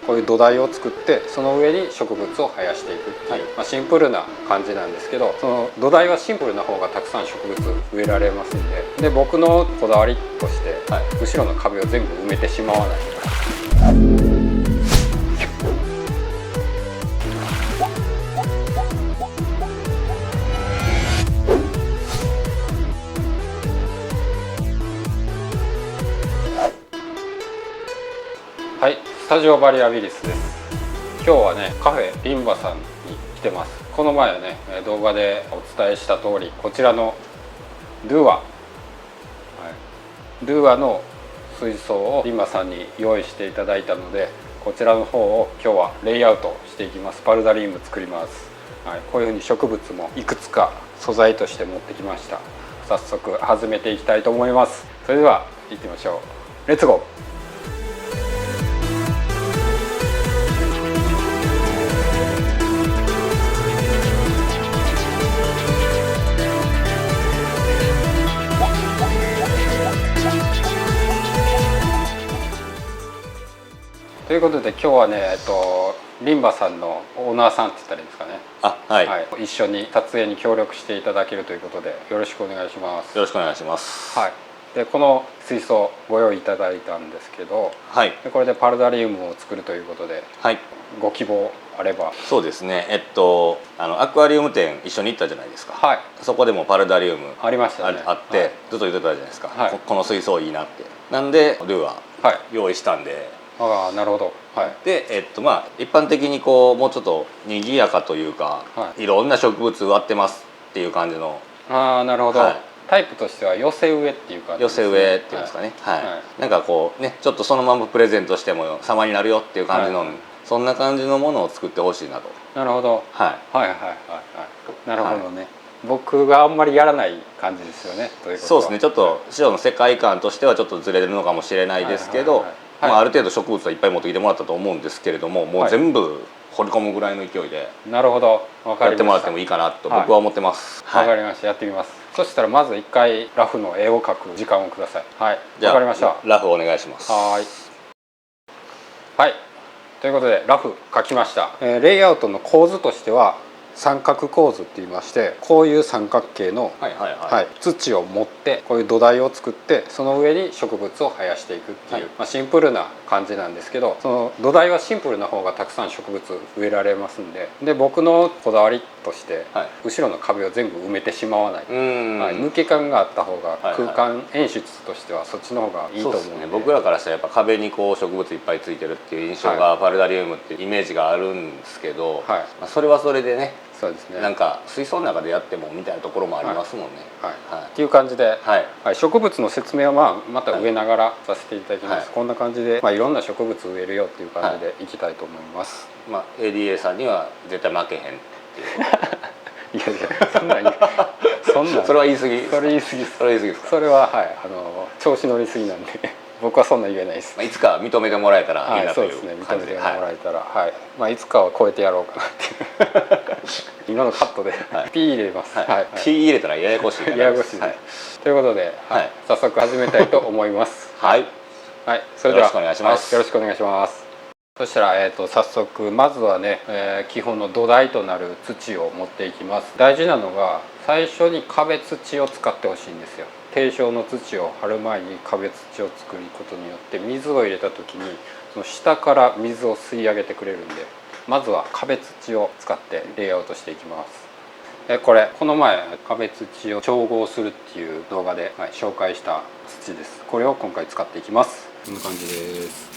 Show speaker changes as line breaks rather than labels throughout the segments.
こういう土台を作ってその上に植物を生やしていくっていう、シンプルな感じなんですけど、その土台はシンプルな方がたくさん植物植えられますんで、僕のこだわりとして、後ろの壁を全部埋めてしまわない。はい、スタジオバリアビリスです。今日はね、カフェリンバさんに来てます。この前ね、動画でお伝えした通り、こちらのドゥア、ドゥアの水槽をリンバさんに用意していただいたので、こちらの方を今日はレイアウトしていきます。パルダリウム作ります。こういうふうに植物もいくつか素材として持ってきました。早速始めていきたいと思います。それでは行ってみましょう。レッツゴー。ということで今日はね、リンバさんのオーナーさんって言ったらいいんですかね。一緒に撮影に協力していただけるということでよろしくお願いします。
よろしくお願いします。
でこの水槽ご用意いただいたんですけど、でこれでパルダリウムを作るということで、ご希望あれば。
そうですね。アクアリウム店一緒に行ったじゃないですか。そこでもパルダリウム
ありましたね。
あって、ずっと言ってたじゃないですか。この水槽いいなって。なんでルアー用意したんで。
なるほど。
で一般的にこうもうちょっと賑やかというか、いろんな植物植わってますっていう感じの。
なるほど。タイプとしては寄せ植えっていう感じですね。
寄せ植えっていうんですかね。なんかこうね、ちょっとそのままプレゼントしても様になるよっていう感じの、そんな感じのものを作ってほしいなと。
なるほど。なるほどね。僕があんまりやらない感じですよね。
そうですね。ちょっと塩の世界観としてはちょっとずれるのかもしれないですけど、ある程度植物はいっぱい持ってきてもらったと思うんですけれども、もう全部掘り込むぐらいの勢いで
や
ってもらってもいいかなと僕は思ってます。
わかりました。やってみます。そしたらまず一回ラフの絵を描く時間をください。わかりました。
ラフお願いします。
ということでラフ描きました。レイアウトの構図としては三角構図って言いまして、こういう三角形の土を持ってこういう土台を作ってその上に植物を生やしていくっていう、シンプルな感じなんですけど、その土台はシンプルな方がたくさん植物植えられますんで、僕のこだわりとして後ろの壁を全部埋めてしまわない、抜け感があった方が空間演出としてはそっちの方がいいと思うので、
僕らからしたらやっぱ壁にこう植物いっぱいついてるっていう印象がパルダリウムっていうイメージがあるんですけど、それはそれでね、
そうですね、
なんか水槽の中でやってもみたいなところもありますもんね。
っていう感じで、植物の説明はまた植えながらさせていただきます。こんな感じで、いろんな植物植えるよっていう感じでいきたいと思います。
ADA さんには絶対負けへんっていう。
いやそんな
それは言い過ぎ。
それ言い過ぎです。それは調子乗りすぎなんで。僕はそんな言えないです。
いつか認めてもらえたらいいなという
そうですね。認めてもらえたら、いつかは超えてやろうかなっていう今のカットでピー入れます。
ピー入れたらややこしい。
ややこしいです。ということで早速始めたいと思います。それではよろしくお願いします。よろしくお願いします。そしたら早速まずはね、基本の土台となる土を持っていきます。大事なのが最初に壁土を使ってほしいんですよ。低床の土を張る前に壁土を作ることによって水を入れた時にその下から水を吸い上げてくれるんで、まずは壁土を使ってレイアウトしていきます。この前壁土を調合するっていう動画で、紹介した土です。これを今回使っていきます。こんな感じです。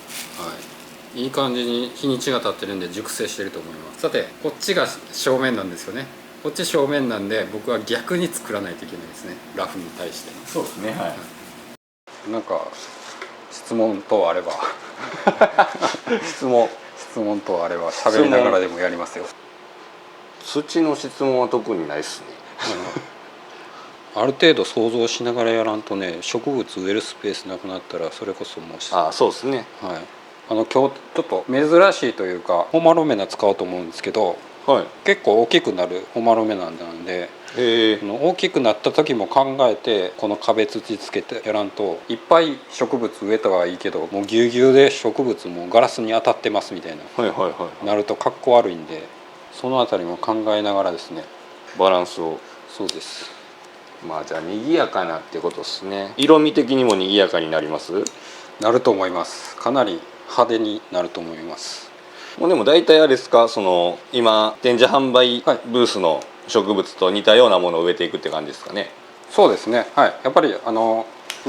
いい感じに日にちが経ってるんで熟成してると思います。さてこっちが正面なんですよね。こっち正面なんで僕は逆に作らないといけないですね。ラフに対して。
そうですね。
なんか質問等あれば質問等あれば喋りながらでもやりますよ。
土の質問は特にないですね。
ある程度想像しながらやらんとね、植物植えるスペースなくなったらそれこそもう
そうですね。
今日ちょっと珍しいというかホマロメナ使おうと思うんですけど、結構大きくなるホマロメナなんで、大きくなった時も考えてこの壁土つけてやらんと、いっぱい植物植えたはいいけどもうぎゅうぎゅうで植物もガラスに当たってますみたいな、なるとかっこ悪いんで、そのあたりも考えながらですね、
バランスを。
そうです。
まあじゃあ賑やかなってことですね。色味的にも賑やかになります？
なると思います。かなり派手になると思います。
もうでも大体あれですか、その今展示販売ブースの植物と似たようなものを植えていくって感じですかね。
そうですね、はい。やっぱりグ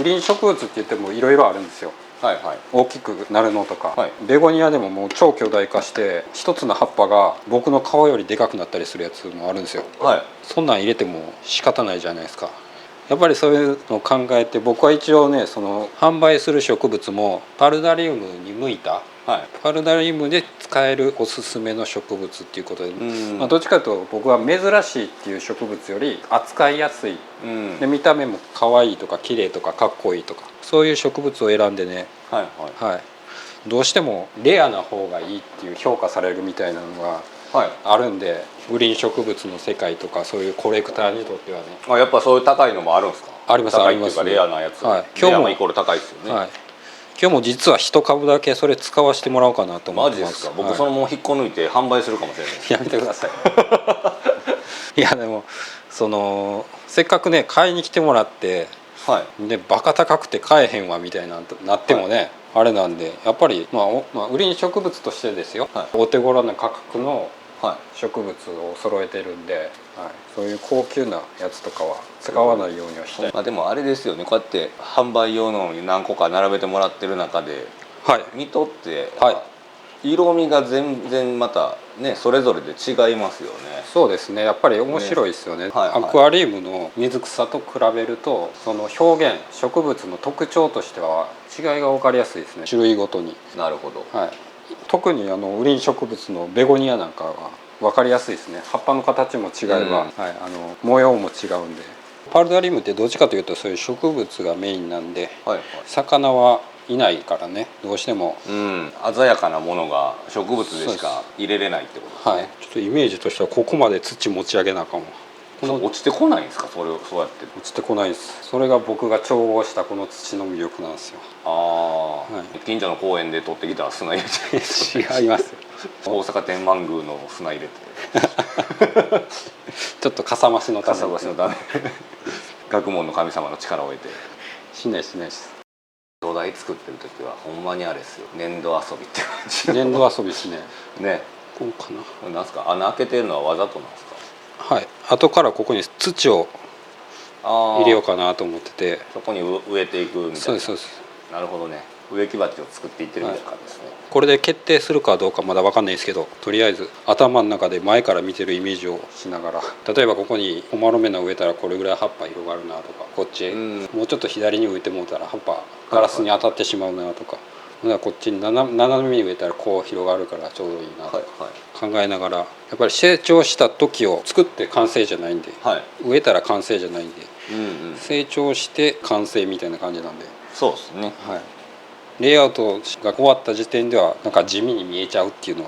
リーン植物って言ってもいろいろあるんですよ。大きくなるのとか、ベゴニアでももう超巨大化して一つの葉っぱが僕の顔よりでかくなったりするやつもあるんですよ。そんなん入れても仕方ないじゃないですか。やっぱりそういうのを考えて、僕は一応ね、その販売する植物もパルダリウムに向いた、パルダリウムで使えるおすすめの植物っていうことで、どっちかというと僕は珍しいっていう植物より扱いやすい、で見た目も可愛いとか綺麗とかかっこいいとか、そういう植物を選んでね、どうしてもレアな方がいいっていう評価されるみたいなのがあるんで、グリーン植物の世界とかそういうコレクターにとってはね。
やっぱそういう高いのもあるんですか？
あります。
高いっていうかレアなやつ、今日もイコール高いですよね。
今日も実は一株だけそれ使わせてもらおうかなと思ってます。
マジですか？僕そのまま引っこ抜いて販売するかもしれないです。
やめてください。いやでもそのせっかくね買いに来てもらって、でバカ高くて買えへんわみたいななってもね、あれなんで、やっぱり売りに植物としてですよ、お手頃な価格の植物を揃えてるんで、そういう高級なやつとかは使わないようにはしたい。
でもあれですよね、こうやって販売用のに何個か並べてもらってる中で、見とって、色味が全然またねそれぞれで違いますよね。
そうですね、やっぱり面白いですよね。アクアリウムの水草と比べると、その表現、植物の特徴としては違いが分かりやすいですね、種類ごとに。
なるほど。
特にウリン植物のベゴニアなんかは分かりやすいですね。葉っぱの形も違えば、模様も違うんで。パルダリウムってどっちかというとそういう植物がメインなんで、魚はいないからね、どうしても、
鮮やかなものが植物でしか入れれないってことですね。
ちょっとイメージとしてはここまで土持ち上げなあかんわ。
落ちてこないんですか？それをそうやって。
落ちてこないです。それが僕が調合したこの土の魅力なんですよ。
近所の公園で取ってきた砂入れて。
違いますよ。
大阪天満宮の砂入れて。
ちょっとかさ増しのため。
学問の神様の力を得て。
しないしないです。
土台作ってる時はほんまにあれですよ、粘土遊びって感じ。
粘土遊びですね。こうかな。
なんすか、穴開けてるのはわざとなんですか？
後からここに土を入れようかなと思ってて、
そこに植えていくみたいな。
そうですそうです。
なるほどね。植木鉢を作っていってるみたいな感じですね。
これで決定するかどうかまだ分かんないですけど、とりあえず頭の中で前から見てるイメージをしながら、例えばここにオマロメナ植えたらこれぐらい葉っぱ広がるなとか、こっちもうちょっと左に植えてもうたら葉っぱガラスに当たってしまうなとか、こっちに斜めに植えたらこう広がるからちょうどいいなとか考えながら、やっぱり成長した時を作って完成じゃないんで、植えたら完成じゃないんで、成長して完成みたいな感じなんで。
そうですね。
レイアウトが終わった時点ではなんか地味に見えちゃうっていうの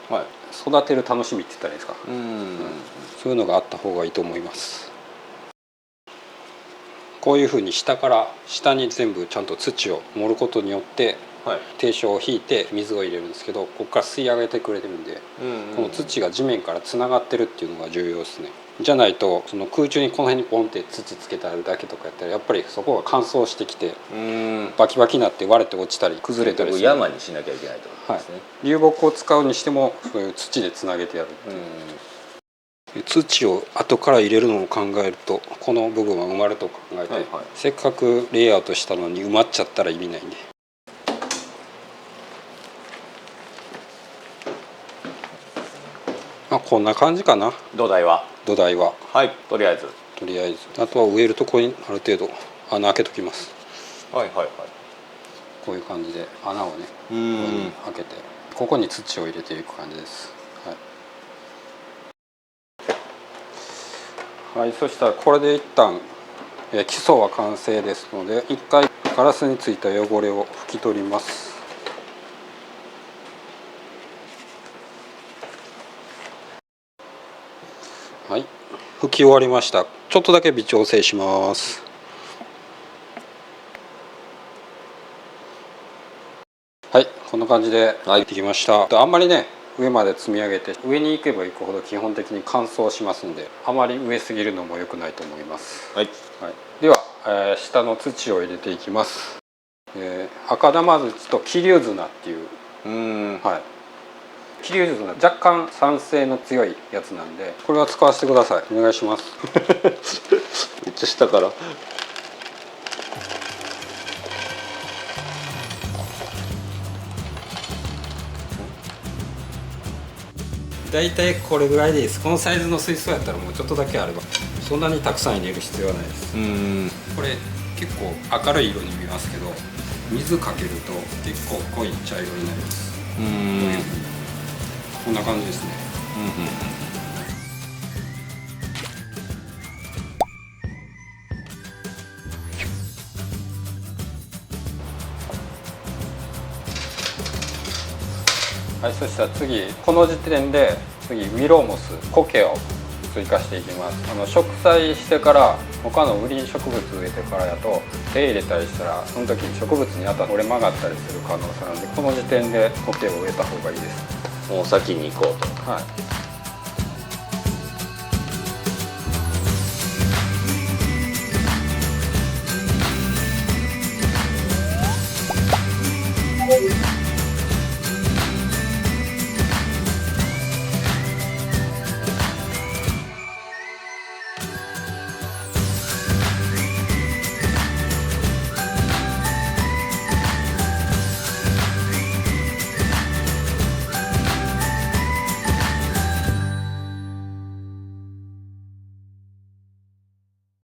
は、育てる楽しみって言ったらいいですか、そういうのがあった方がいいと思います。こういうふうに下に全部ちゃんと土を盛ることによって、低床を引いて水を入れるんですけど、ここから吸い上げてくれてるんで、この土が地面からつながってるっていうのが重要ですね。じゃないとその空中にこの辺にポンって土つけてあるだけとかやったら、やっぱりそこが乾燥してきてバキバキになって割れて落ちたり崩れたりする。
山にしなきゃいけないってことですね。
流木を使うにしてもそういう土でつなげてやるっていう。土を後から入れるのを考えると、この部分は埋まると考えて、せっかくレイアウトしたのに埋まっちゃったら意味ないんで。こんな感じかな。土台はとりあえずあとは植えるところにある程度穴開けときます。こういう感じで穴をね開けて、ここに土を入れていく感じです。そしたらこれで一旦基礎は完成ですので、一回ガラスについた汚れを拭き取ります。拭き終わりました。ちょっとだけ微調整します。はい、こんな感じでできました。あんまりね上まで積み上げて上に行けば行くほど基本的に乾燥しますんで、あまり上すぎるのも良くないと思います。はい、はい、では、下の土を入れていきます。赤玉土と桐生砂っていう、はい、桐生砂若干酸性の強いやつなんで、これは使わせてください。お願いします。
めっちゃ下から。
だいたいこれぐらいでいいです。このサイズの水槽やったらもうちょっとだけあれば、そんなにたくさん入れる必要はないです。これ結構明るい色に見ますけど、水かけると結構濃い茶色になります。こんな感じですね。はい、そしたら次この時点でウィローモス苔を追加していきます。植栽してから他のウリ植物植えてからやと手入れたりしたらその時に植物に当たって折れ曲がったりする可能性なので、この時点で苔を植えた方がいいです。
もう先に行こうと。
はい。